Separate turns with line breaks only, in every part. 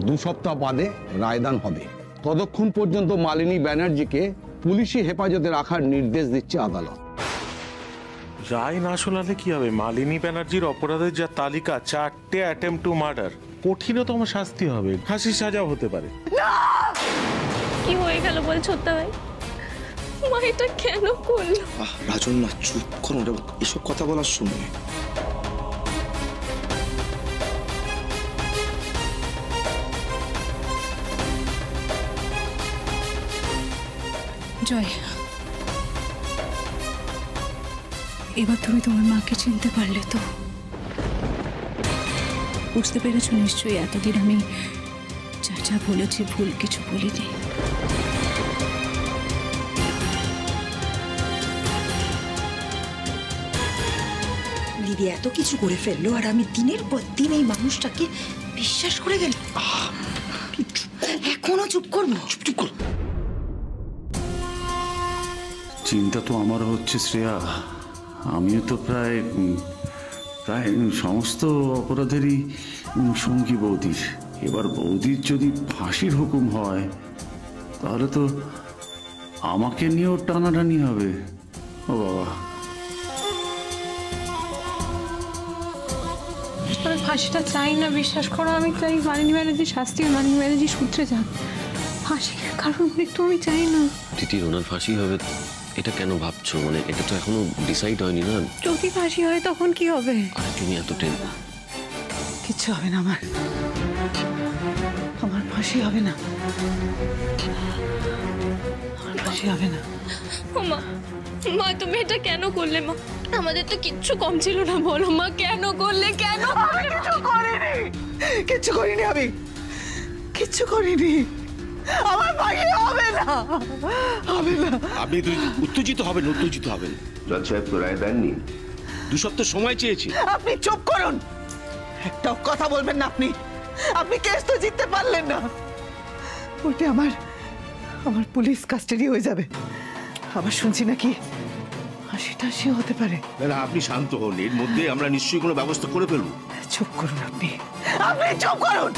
2 সপ্তাহ বাদে রায়দান হবে। ততক্ষণ পর্যন্ত মালিনী ব্যানার্জিকে পুলিশি হেফাজতে রাখার নির্দেশ দিচ্ছে আদালত।
রায় না শোনালে কি হবে? মালিনী ব্যানার্জির অপরাধের যা তালিকা, 4টে অ্যাটেম্প টু মার্ডার, কঠিনতম শাস্তি হবে, ফাঁসির সাজাও হতে পারে।
কি হয়ে গেল বল ছোট্টা ভাই? মা এটা কেন করলো?
রাজন না, চুপ করুন, এসব কথা বলার সময়।
জয়, এবার তুমি তোমার মাকে চিনতে পারলে তো? বুঝতে পেরেছো নিশ্চয়ই এতদিন আমি যা যা বলেছি ভুল কিছু বলিনি।
দিদি এত কিছু করে ফেললো আর আমি দিনের পর দিন এই মানুষটাকে বিশ্বাস করে গেল। এখনো চুপ করবো? চুপ কর।
চিন্তা তো আমার হচ্ছে শ্রেয়া, আমিও তো প্রায় সমস্ত অপরাধেরই সঙ্গী বৌদির। এবার বৌদির যদি ফাঁসির হুকুম হয় তাহলে তো আমাকে নিয়েও টানাটানি হবে। ও বাবা,
আমি ফাঁসিটা চাই না, বিশ্বাস করো। আমি চাই মালিনী ব্যানার্জির শাস্তি, মালিনী ব্যানার্জির সূত্রে যাক। ফাঁসি কারণ মৃত্যু আমি চাই না।
তিতির, ওনার ফাঁসি হবে এটা কেন ভাবছো? মানে এটা তো এখনো ডিসাইড হয়নি না।
যদি ফাঁসি হয় তখন কি হবে?
আর তুমি এত
কিচ্ছু হবে না, আমার ফাঁসি হবে না, আমার ফাঁসি হবে না।
মা, মা তুমি এটা কেন করলে? মা আমাদের তো কিচ্ছু কম ছিল না, বলো মা কেন করলে? কেন?
কিচ্ছু করিনি, আমি কিচ্ছু করিনি। আমার ফাঁসি হবে না, হবে না।
আপনি উত্তেজিত হবেন, উত্তেজিত হবেন।
জজ সাহেব তো রায় দেননি,
2 সপ্তাহ সময় চেয়েছি।
আপনি চুপ করুন, একটাও কথা বলবেন না। আপনি কেস তো জিততে পারলেন না। ওটা আমার পুলিশ কাস্টাডি হয়ে যাবে। আবার শুনছি নাকি হাসি হতে পারে।
না, আপনি শান্ত হন, এর মধ্যে আমরা নিশ্চয়ই কোনো ব্যবস্থা করে ফেলবো।
চুপ করুন, আপনি চুপ করুন,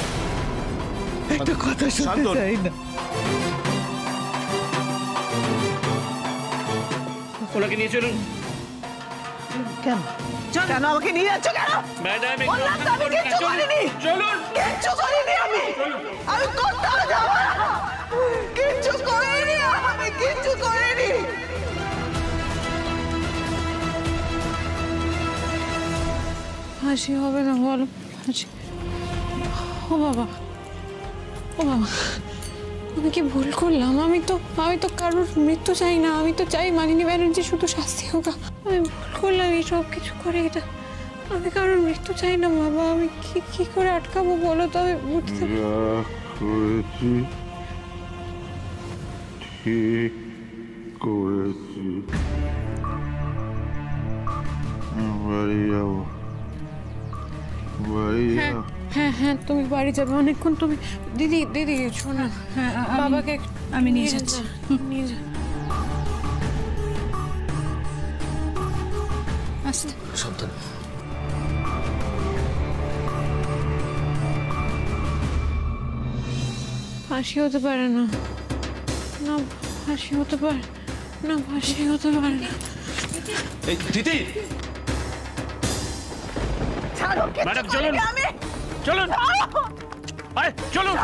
একটা কথা শুনতে চাই না।
ওনাকে নিয়ে চলুন।
কেন আমাকে নিয়ে যাচ্ছ? কেন?
ম্যাডাম,
আমি কিচ্ছু করিনি।
চলুন।
কিচ্ছু করিনি, আমি কোথাও যাব না। কিচ্ছু করিনি, আমি কিচ্ছু করিনি।
ফাঁসি হবে না বলো? ফাঁসি? ও বাবা, ও বাবা, আমি কি ভুল করলাম? আমি তো কারোর মৃত্যু চাই না। আমি তো চাই মালিনী ব্যানার্জি শুধু শাস্তি হোক। আমি ভুল করলাম এই সব কিছু করে। এটা আমি কারোর মৃত্যু চাই না বাবা। আমি কি করে আটকাবো বলো তো? আমি বুঝতে
করেছি ঠিক করেছি, বাড়ি যাবো, বাড়ি যাবো।
হ্যাঁ তুমি বাড়ি যাবে অনেকক্ষণ। তুমি দিদি শোনো, বাবাকে আমি নিয়ে যাচ্ছি। নিয়ে যা, আস্তে
সাবধানে।
ফাঁসি হতে পারে না, না ফাঁসি হতে পারে না, ফাঁসি হতে পারে না।
এই দিদি, ম্যাডাম চলুন, চলুন, চলুন।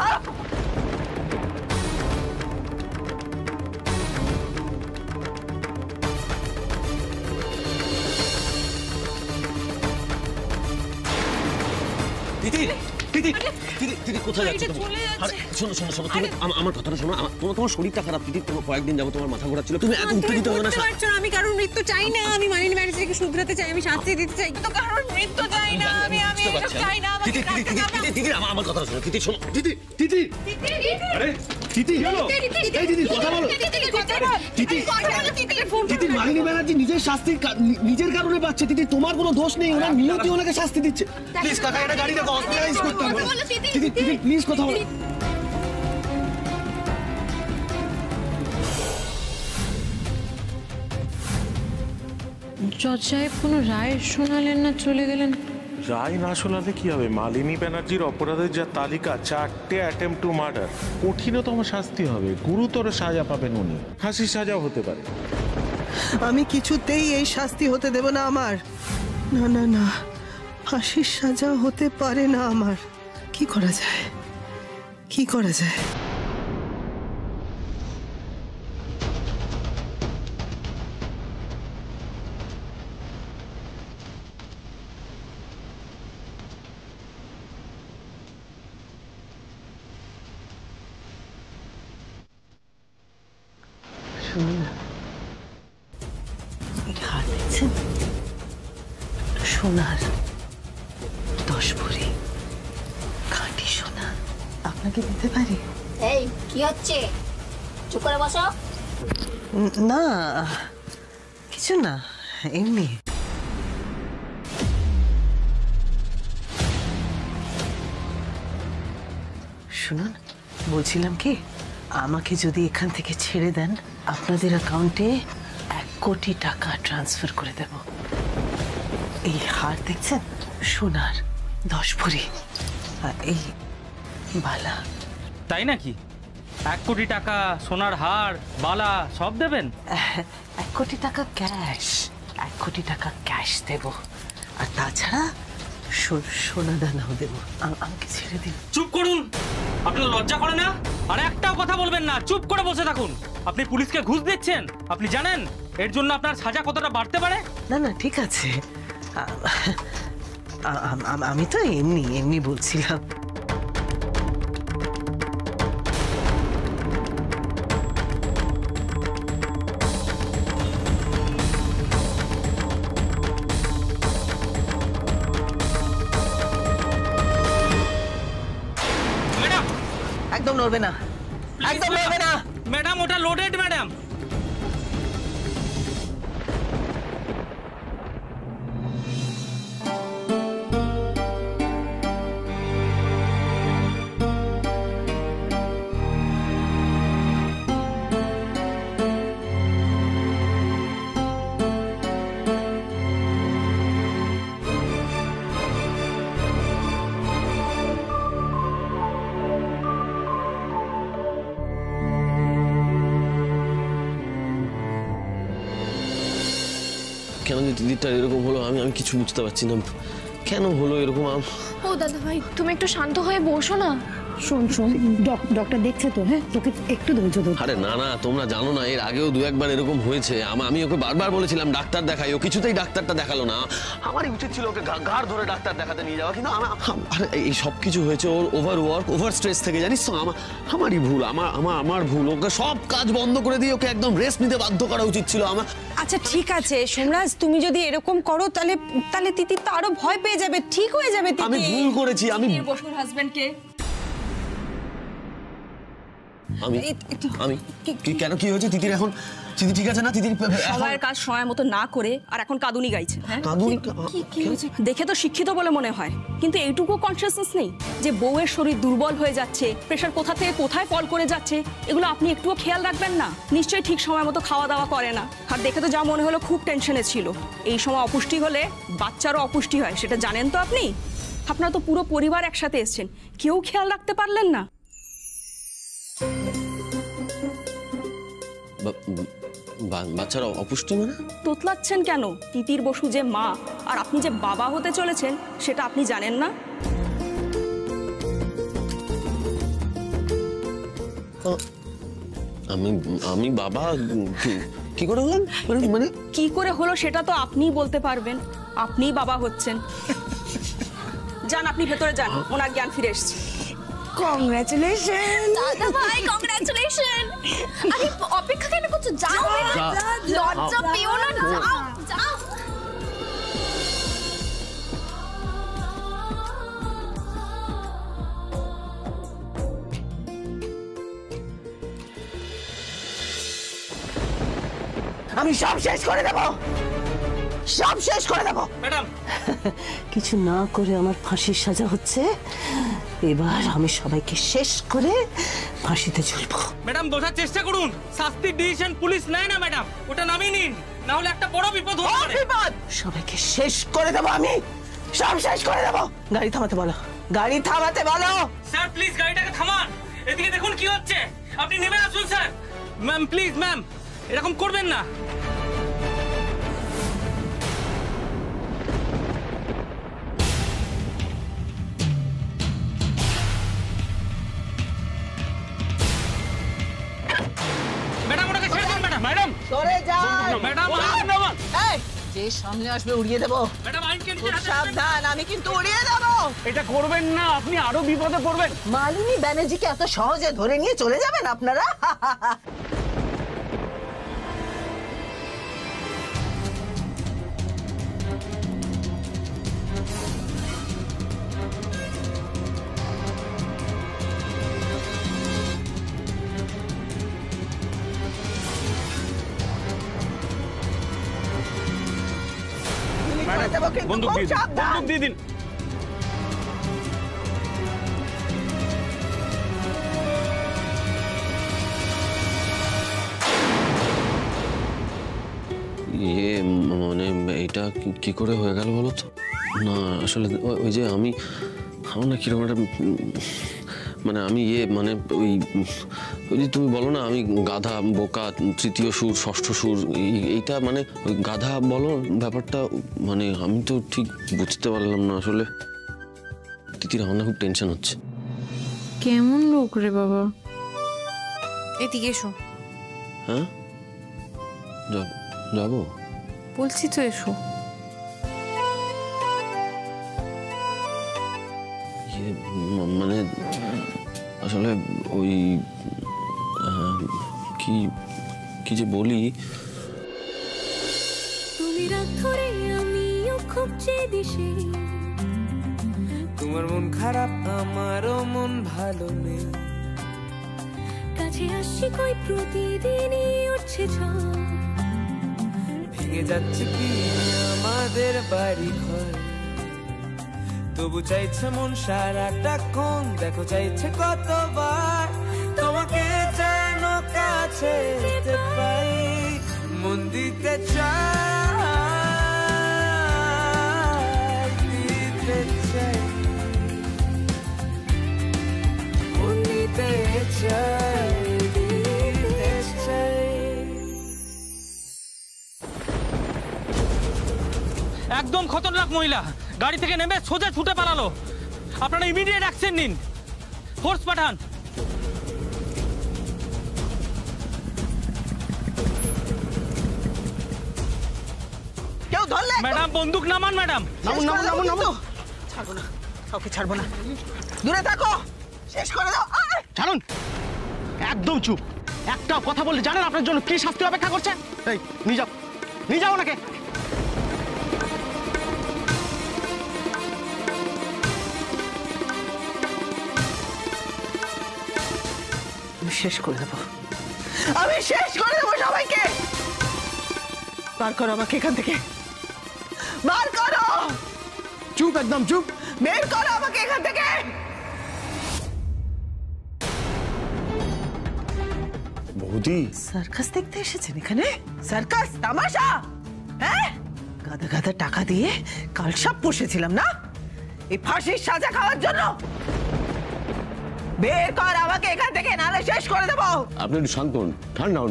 দিদি, দিদি, দিদি, দিদি কোথায় যাচ্ছ? শোনো, তুমি আমার কথাটা শোনো। তোমার শরীরটা খারাপ দিদি, তোমার কয়েকদিন যাবো তোমার মাথা ঘোরাচ্ছিল। তুমি এত উত্তেজিত হবে না।
আমি কারোর মৃত্যু চাই না, আমি মালিনী ব্যানার্জিকে শুধরাতে চাই, আমি শাস্তি দিতে চাই। তো কারোর মৃত্যু চাই না, আমি চাই না।
দিদি আমার কথা শোনো। দিদি শোনো, দিদি,
আরে দিদি, এই দিদি কথা বলো। দিদি, মালিনী ব্যানার্জি নিজের শাস্তি নিজের কারণে পাচ্ছে। দিদি তোমার কোনো দোষ নেই, ওনার নিয়তি ওনাকে শাস্তি দিচ্ছে। প্লিজ কাকা, একটা গাড়ি দেখো, হসপিটালাইজ করতে হবে। দিদি প্লিজ কথা বলো।
জজ সাহেব কোনো রায় শোনালেন না, চলে গেলেন।
রায় না শোনালে কি হবে? মালিনী ব্যানার্জির অপরাধের যা তালিকা, 4টে অ্যাটেম্প টু মার্ডার, কঠিনতম শাস্তি হবে, গুরুতর সাজা পাবেন উনি, ফাঁসির সাজাও হতে পারে।
আমি কিছুতেই এই শাস্তি হতে দেব না আমার। না না না, ফাঁসির সাজা হতে পারে না আমার। কি করা যায়, কি করা যায়? শুনুন, হার দেখছেন? সোনার 10 ভরি খাঁটি সোনা। আপনাকে দিতে পারি?
এই কি হচ্ছে? চুপ করে বসো।
না, কিছু না, এমনি। শুনুন, বলছিলাম কি, আমাকে যদি এখান থেকে ছেড়ে দেন, আপনাদের অ্যাকাউন্টে 1 কোটি টাকা ট্রান্সফার করে দেব। এই হার দেখছেন, সোনার 10 ভরি, আর এই বালা।
তাই নাকি? 1 কোটি টাকা, সোনার হার, বালা সব দেবেন?
1 কোটি টাকা ক্যাশ, 1 কোটি টাকা ক্যাশ দেব, আর তাছাড়া সোনা দানাও দেব। আমাকে ছেড়ে দিন।
চুপ করুন, আপনার লজ্জা করে না? আর একটাও কথা বলবেন না, চুপ করে বসে থাকুন। আপনি পুলিশকে ঘুষ দিচ্ছেন, আপনি জানেন এর জন্য আপনার সাজা কতটা বাড়তে পারে?
না না, ঠিক আছে, আমি তো এমনি এমনি বলছিলাম।
ম্যাডাম,
একদম নড়বে না, একদম নড়বে না।
ম্যাডাম, ওটা লোডেড ম্যাডাম।
কেন যে দিদিটার এরকম হলো আমি আমি কিছু বুঝতে পারছি না, কেন হলো এরকম।
ও দাদা ভাই, তুমি একটু শান্ত হয়ে বসো না।
শোন শোন, ডক্টর দেখছে তো, হ্যাঁ, তোকে একটু ধৈর্য ধর।
আরে না না, তোমরা জানো না, এর আগেও 2-1 বার এরকম হয়েছে। আমি ওকে বারবার বলেছিলাম ডাক্তার দেখাই, ও কিছুতেই ডাক্তারটা দেখালো না। আমারই উচিত ছিল ওকে ঘাড় ধরে ডাক্তার দেখাতে নিয়ে যাওয়া, কিন্তু এই সব কিছু হয়েছে ওর ওভার ওয়ার্ক, ওভার স্ট্রেস থেকে, জানিস তো। আমারই ভুল, আমার ভুল। ওকে সব কাজ বন্ধ করে দিয়ে ওকে একদম রেস্ট নিতে বাধ্য করা উচিত ছিল আমার।
আচ্ছা ঠিক আছে সোমরাজ, তুমি যদি এরকম করো তাহলে তিতির তো আরো ভয় পেয়ে যাবে, ঠিক হয়ে যাবে।
আমি ভুল করেছি, আমি
বসুর হাজবেন্ডকে
কেন, কি হয়েছে তিতির? এখন তিতি ঠিক আছে না? তিতির
সবার কাজ সময় মতো না করে আর এখন কাঁদুনি গাইছে। দেখে তো শিক্ষিত বলে মনে হয়, কিন্তু এইটুকু কনসিয়াসনেস নেই যে বউয়ের শরীর দুর্বল হয়ে যাচ্ছে, প্রেশার কোথা থেকে কোথায় ফল করে যাচ্ছে, এগুলো আপনি একটুও খেয়াল রাখবেন না? নিশ্চয়ই ঠিক সময় মতো খাওয়া দাওয়া করে না। আর দেখে তো যা মনে হলো খুব টেনশনে ছিল। এই সময় অপুষ্টি হলে বাচ্চারও অপুষ্টি হয়, সেটা জানেন তো আপনি? আপনারা তো পুরো পরিবার একসাথে এসেছেন, কেউ খেয়াল রাখতে পারলেন না?
বাচ্চারা অপুষ্টি মানে?
তোতলাচ্ছেন কেন? তিতির বসু যে মা আর আপনি যে বাবা হতে চলেছেন সেটা আপনি জানেন না?
আমি বাবা কি করে হলাম? মানে
কি করে হলো সেটা তো আপনিই বলতে পারবেন। আপনিই বাবা হচ্ছেন। যান, আপনি ভেতরে যান, ওনার জ্ঞান ফিরে এসছে।
কংগ্রাচুলেশন
দাদা ভাই, কংগ্রাচুলেশন। আরে অপেক্ষা কেন করছো? যাও, লজ্জা পেও না, যাও যাও।
আমি সব শেষ করে দেব, সব শেষ করে দেব।
ম্যাডাম,
কিছু না করে আমার ফাঁসির সাজা হচ্ছে, এবার আমি সবাইকে শেষ করে ফাঁসিতে ঝুলবো।
ম্যাডাম বোঝার চেষ্টা করুন, শাস্তির ডিসিশন পুলিশ নেয় না ম্যাডাম, ওটা নামিয়ে নিন, না হলে একটা বড় বিপদ হতে পারে।
সবাইকে শেষ করে দেব আমি, সব শেষ করে দেবো। গাড়ি থামাতে বলো, গাড়ি থামাতে বলো।
স্যার প্লিজ গাড়িটাকে থামান, এদিকে দেখুন কি হচ্ছে, আপনি নেমে আসুন স্যার। ম্যাম প্লিজ ম্যাম, এরকম করবেন না। ম্যাডাম ওটাকে ছেড়ে দিন ম্যাডাম। ম্যাডাম
সরে যান
ম্যাডাম।
এই যে সামনে আসবে উড়িয়ে দেবো।
ম্যাডাম আইনকে
খুব সাবধান, আমি কিন্তু উড়িয়ে দেবো।
এটা করবেন না, আপনি আরো বিপদে পড়বেন।
মালিনী ব্যানার্জিকে এত সহজে ধরে নিয়ে চলে যাবেন আপনারা?
বন্দুক দিয়ে দিন, বন্দুক দিয়ে দিন।
মানে এটা কি করে হয়ে গেল বলো তো? না আসলে ওই যে আমার না কিরকম একটা মানে আমি মানে ওই যে তুমি বলো না আমি গাধা, বোকা, তৃতীয় সুর, ষষ্ঠ সুর, এইটা মানে ওই গাধা বলো ব্যাপারটা, মানে আমি তো ঠিক বুঝতে পারলাম না আসলে। তিতির আমার না খুব টেনশন হচ্ছে।
কেমন লোক রে বাবা। এদিকে এসো।
হ্যাঁ যাবো
বলছি তো, এসো।
মানে আসলে ওই কি যে বলি,
তুমি রাগ করে আমিও খুব চেয়েছি,
তোমার মন খারাপ আমারও মন ভালো নেই,
কাছে আসছি কই প্রতিদিনই উঠছে ঝড়,
ভেঙে যাচ্ছে কি আমাদের বাড়ি ঘর, তবু চাইছে মন সারাটা কোন, দেখো চাইছে কতবার তোমাকে যেন কাছে যেতে পাই, মন দিতে চাই, দিতে চাই, মন দিতে চাই, দিতে চাই।
একদম খতরনাক মহিলা, গাড়ি থেকে নেমে সোজা ছুটে পালালো। আপনারা ইমিডিয়েট অ্যাকশন নিন, ফোর্স পাঠান।
কেউ ধরলে?
ম্যাডাম বন্দুক নামান ম্যাডাম।
নামুন নামুন নামুন নামুন। ছাড়বো না, কাউকে ছাড়বো না, দূরে থাকো, শেষ করে দাও।
ছাড়ুন, একদম চুপ। একটা কথা বললে জানেন আপনার জন্য কি শাস্তি অপেক্ষা করছে? এই নিয়ে যাও ওনাকে।
আমি শেষ করে দেবো, আমি শেষ করে দেবো সবাইকে। বার করো আমাকে এখান থেকে, বার করো।
চুপ, একদম চুপ।
বের করো আমাকে এখান থেকে।
বৌদি
সার্কাস দেখতে এসেছেন এখানে? সার্কাস, তামাশা? হ্যাঁ, গাদা গাদা টাকা দিয়ে কালসাপ পুষেছিলাম না, এই ফাঁসির সাজা খাওয়ার জন্য। বের কর আমাকে এখান থেকে, নাহলে শেষ করে দেবো।
আপনি একটু শান্ত হন,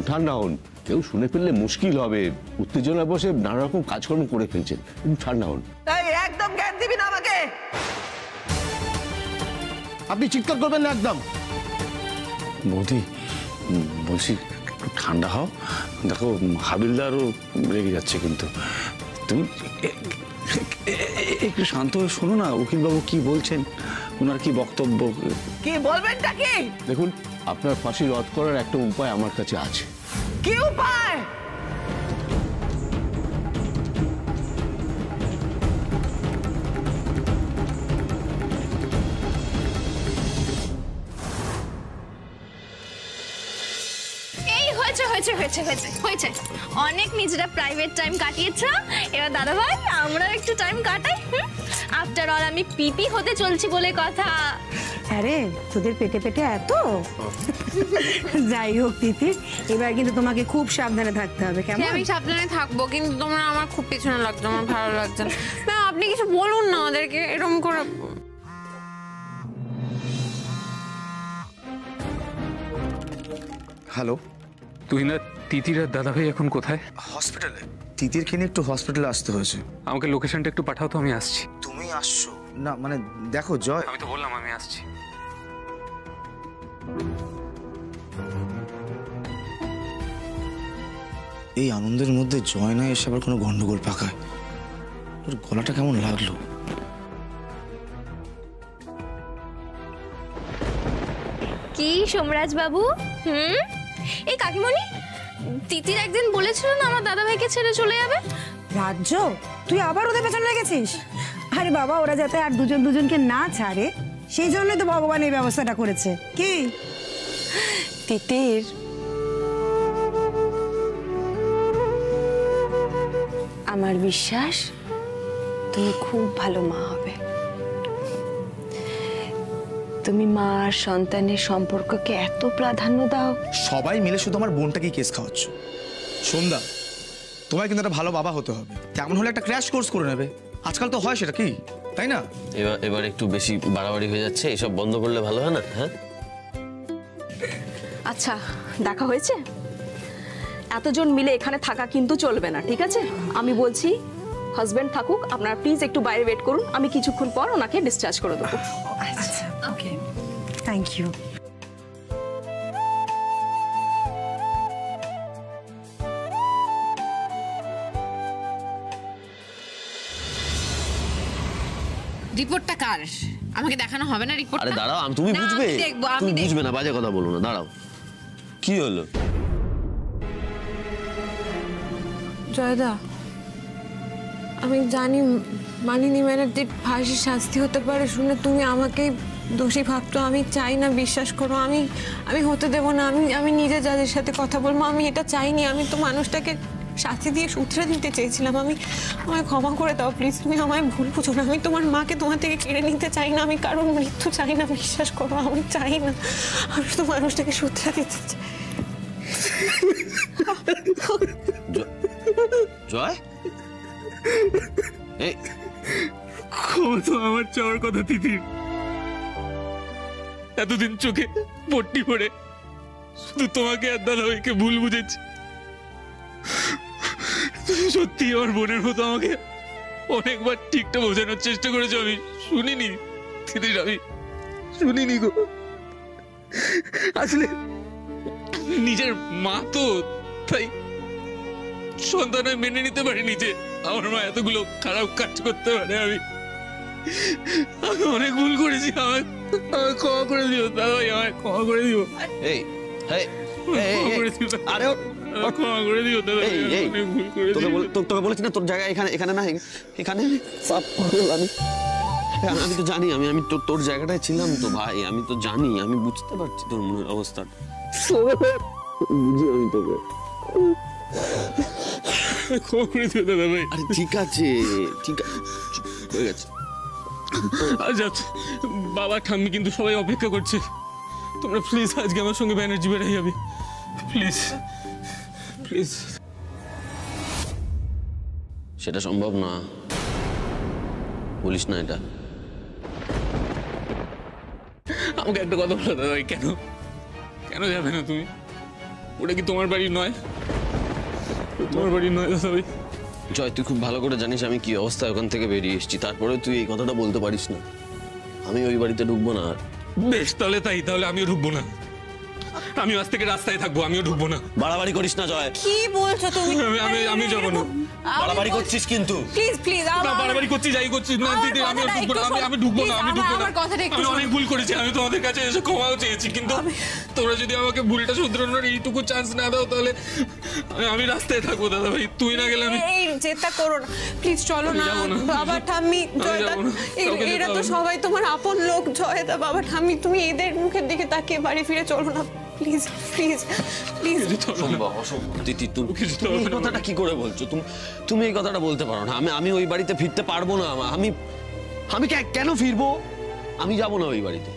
ঠান্ডা হন। কেউ শুনে ফেললে মুশকিল হবে। উত্তেজনা বসে নানা রকম কাজকর্ম করে ফেলছেন, একটু ঠান্ডা হন।
তাই একদম জ্ঞান দিবি না আমাকে।
আপনি চিৎকার করবেন না একদম।
বৌদি বলছি একটু ঠান্ডা হও, দেখো হাবিলদারও রেগে যাচ্ছে, কিন্তু তুমি একটু শান্ত হয়ে শোনো না উকিলবাবু কি বলছেন, ওনার কি বক্তব্য।
কি বলবেনটা কি?
দেখুন, আপনার ফাঁসি রদ করার একটা উপায় আমার কাছে আছে।
কি উপায়?
এই হয়েছে হয়েছে হয়েছে হয়েছে হয়েছে, অনেক নিজেরা প্রাইভেট টাইম কাটিয়েছো, এবার দাদা ভাই আমরাও একটু টাইম কাটাই। আফটার অল আমি পিপি হতে চলছি বলে কথা।
আরে তোদের পেটে পেটে এত যাই হোক তিথি, এবার কিন্তু তোমাকে খুব সাবধানে থাকতে হবে, কেমন?
আমি সাবধানে থাকবো, কিন্তু তোমরা আমার খুব পিছনে লাগছে, আমার ভালো লাগছে না। ম্যাম আপনি কিছু বলুন না ওদেরকে এরকম করে।
হ্যালো,
তুই না তিতির আর দাদা ভাই এখন কোথায়?
হসপিটালে। তিতিরকে নিয়ে একটু হসপিটালে আসতে হয়েছে।
আমাকে লোকেশনটা একটু পাঠাও তো, আমি আসছি।
তুমি আসছো না? মানে দেখো জয়,
আমি তো বললাম আমি আসছি।
এই আনন্দের মধ্যে জয় না এসে আবার কোনো গন্ডগোল পাকায়। ওর গলাটা কেমন লাগলো।
কি সোমরাজ বাবু? এই কাকিমণি, তিতির একদিন বলেছিল না আমার দাদা ভাইকে ছেড়ে চলে যাবে।
রাজ্য, তুই আবার ওদের পেছনে লেগেছিস? আরে বাবা, ওরা যাতে আর দুজন দুজনকে না ছাড়ে সেই জন্যই তো ভগবান এই ব্যবস্থাটা করেছে। কি
তিতির, আমার বিশ্বাস তুমি খুব ভালো মা হবে। তুমি মা আর সন্তানের সম্পর্ককে এত প্রাধান্য দাও।
সবাই মিলে শুধু আমার বোনটাকে কেস খাওয়াচ্ছ। সন্ধ্যা, তোমায় কিন্তু একটা ভালো বাবা হতে হবে। তেমন হলে একটা ক্র্যাশ কোর্স করে নেবে। আজকাল তো হয় সেটা, কি তাই না?
এবার একটু বেশি বাড়াবাড়ি হয়ে যাচ্ছে, এসব বন্ধ করলে ভালো হয় না? হ্যাঁ
আচ্ছা, দেখা হয়েছে? এতজন মিলে এখানে থাকা কিন্তু চলবে না, ঠিক আছে? আমি বলছি হাজবেন্ড থাকুক, আপনারা প্লিজ একটু বাইরে ওয়েট করুন, আমি কিছুক্ষণ পর ওনাকে ডিসচার্জ করে দেবো।
আচ্ছা, ওকে, থ্যাংক ইউ।
রিপোর্টটা কার? আমাকে দেখানো হবে না রিপোর্ট?
আরে দাঁড়াও, তুমি বুঝবে, তুমি বুঝবে না, বাজে কথা বলো না, দাঁড়াও। কি হলো?
জয়দা, আমি জানি মালিনী ব্যানার্জির ফাঁসির শাস্তি হতে পারে শুনে তুমি আমাকে দোষী ভাবতো। আমি চাই না, বিশ্বাস করো, আমি হতে দেবো না। আমি নিজে যাদের সাথে কথা বলবো, আমি এটা চাইনি। আমি তো মানুষটাকে শাস্তি দিয়ে সূত্রে দিতে চেয়েছিলাম। আমায় ক্ষমা করে দাও প্লিজ, তুমি আমায় ভুল বুঝো না। আমি তোমার মাকে তোমার থেকে কেড়ে নিতে চাই না, আমি কারোর মৃত্যু চাই না, বিশ্বাস করো, আমি চাই না। আমি তো মানুষটাকে সূত্রে দিতে চাই।
জয়, এই
ক্ষমা তো আমার চাওয়ার কথা তিতির। এতদিন চোখে পট্টি পড়ে শুধু তোমাকে আর দাদা ভাইকে ভুল বুঝেছি। তুমি সত্যি আমার বোনের মতো আমাকে অনেকবার ঠিকটা বোঝানোর চেষ্টা করেছো, আমি শুনিনি তিতির, আমি শুনিনি গো। আসলে নিজের মা তো, তাই সন্তান মেনে নিতে পারিনি যে আমার মা এতগুলো খারাপ কাজ করতে পারে। আমি অনেক ভুল করেছি, আমায় ক্ষমা করে দিও দাদা ভাই, আমায় ক্ষমা করে দিও।
এই
আরে ক্ষমা করে দিও দাদা ভাই, অনেক ভুল করেছি।
তোকে বলেছি না তোর জায়গা এখানে না, এখানে আমি তো জানি, আমি তোর জায়গাটায় ছিলাম তো ভাই, আমি তো জানি, আমি বুঝতে পারছি তোর মনের অবস্থাটা, বুঝি আমি তোকে।
ক্ষমা করে দিও দাদা ভাই।
আরে ঠিক আছে, ঠিক আছে, হয়ে গেছে।
আচ্ছা, বাবা ঠাম্মি কিন্তু সবাই অপেক্ষা করছে, তোমরা প্লিজ আজকে আমার সঙ্গে ব্যানার্জি বেড়ে যাবে, প্লিজ প্লিজ।
সেটা সম্ভব না, বলিস না এটা।
আমাকে একটা কথা বলো দাদা ভাই, কেন যাবে না তুমি? ওটা কি তোমার বাড়ি নয়? তোমার বাড়ি নয় দাদা ভাই।
জয়, তুই খুব ভালো করে জানিস আমি কি অবস্থায় ওখান থেকে বেরিয়ে এসেছি, তারপরে তুই এই কথাটা বলতে পারিস না। আমি ওই বাড়িতে ঢুকবো না। আর
বেশ, তাহলে আমিও ঢুকবো না, আমি আজ থেকে রাস্তায় থাকবো, আমিও ঢুকবো না।
বাড়াবাড়ি করিস না জয়।
কি বলছো তুমি?
আমি যাবো না।
বাড়াবাড়ি করছিস কিন্তু।
প্লিজ
বাড়াবাড়ি করছিস, যাই করছিস না দিদি, আমি ঢুকবো না। আমি অনেক ভুল করেছি, আমি তোমাদের কাছে এসে ক্ষমাও চেয়েছি, কিন্তু তোমরা যদি আমাকে ভুলটা শুধরানোর এইটুকু চান্স না দাও, তাহলে আমি রাস্তায় থাকবো দাদা ভাই, তুই না গেলে আমি।
এই চেষ্টা করো না প্লিজ, চলো না। বাবা ঠাম্মি, জয়দা, এরা তো সবাই তোমার আপন লোক। জয়দা, বাবা ঠাম্মি, তুমি এদের মুখের দিকে তাকিয়ে বাড়ি ফিরে চলো না প্লিজ প্লিজ প্লিজ।
তুমি এই কথাটা কি করে বলছো? তুমি এই কথাটা বলতে পারো না। আমি ওই বাড়িতে ফিরতে পারবো না। আমি কেন ফিরবো? আমি যাবো না ওই বাড়িতে।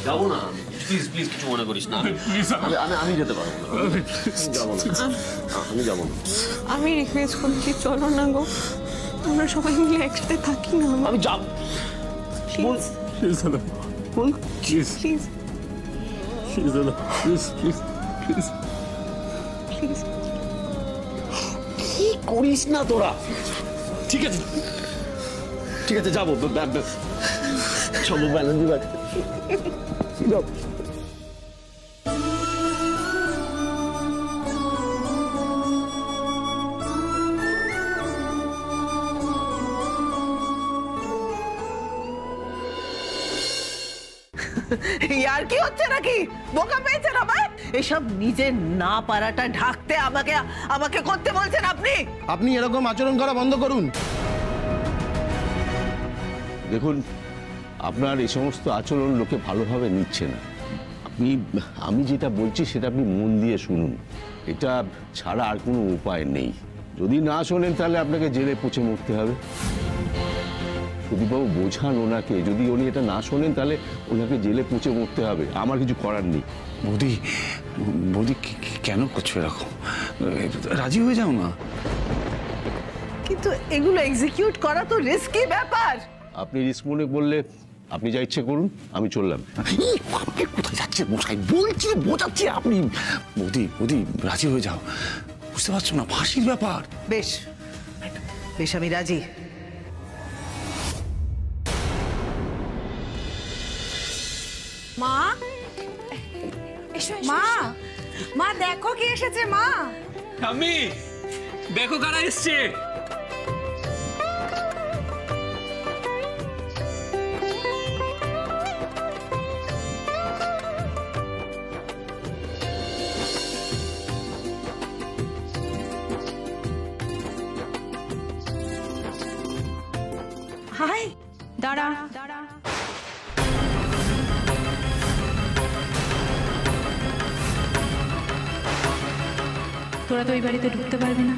যাবো না, প্লিজ প্লিজ কিছু মনে করিস না। আমি যেতে পারবো না, যাবো না, আমি যাবো না।
আমি রিকোয়েস্ট করছি চলো না গো, আমরা সবাই মিলে একসাথে থাকি না।
আমি যাবো,
প্লিজ
প্লিজ দাদা, প্লিজ
প্লিজ
প্লিজ দাদা, প্লিজ প্লিজ প্লিজ
প্লিজ।
কি করিস না তোরা? ঠিক আছে ঠিক আছে, যাবো, চলো ব্যানার্জি বাড়ি যাবো।
ইয়ার কি হচ্ছে নাকি? বোকা পেয়েছেন আমায়? এসব নিজের না পারাটা ঢাকতে আমাকে আমাকে করতে বলছেন আপনি?
আপনি এরকম আচরণ করা বন্ধ করুন।
দেখুন, আপনার এই সমস্ত আচরণ লোকে ভালোভাবে নিচ্ছে না। আমি যেটা বলছি সেটা আপনি মন দিয়ে শুনুন। এটা ছাড়া আর কোনো উপায় নেই। যদি না শোনেন তাহলে আপনাকে জেলে পচে মরতে হবে। সুদীপবাবু বোঝান ওনাকে, যদি উনি এটা না শোনেন তাহলে ওনাকে জেলে পচে মরতে হবে। আমার কিছু করার নেই।
বৌদি, বৌদি কেন করছো এরকম? রাজি হয়ে যাও না।
কিন্তু এগুলো এক্সিকিউট করা তো রিস্কি ব্যাপার।
আপনি রিস্ক মনে করলে আপনি যা ইচ্ছে করুন, আমি চললাম।
কোথায় যাচ্ছে মশাই? বলছি, বোঝাচ্ছি আপনি। বৌদি বৌদি রাজি হয়ে যাও, বুঝতে পারছো না ফাঁসির ব্যাপার।
বেশ বেশ, আমি রাজি।
মা, মা, মা দেখো কি এসেছে মা।
আমি দেখো কারা এসছে।
হাই,
দাঁড়া, তোরা তো এই বাড়িতে ঢুকতে পারবি না।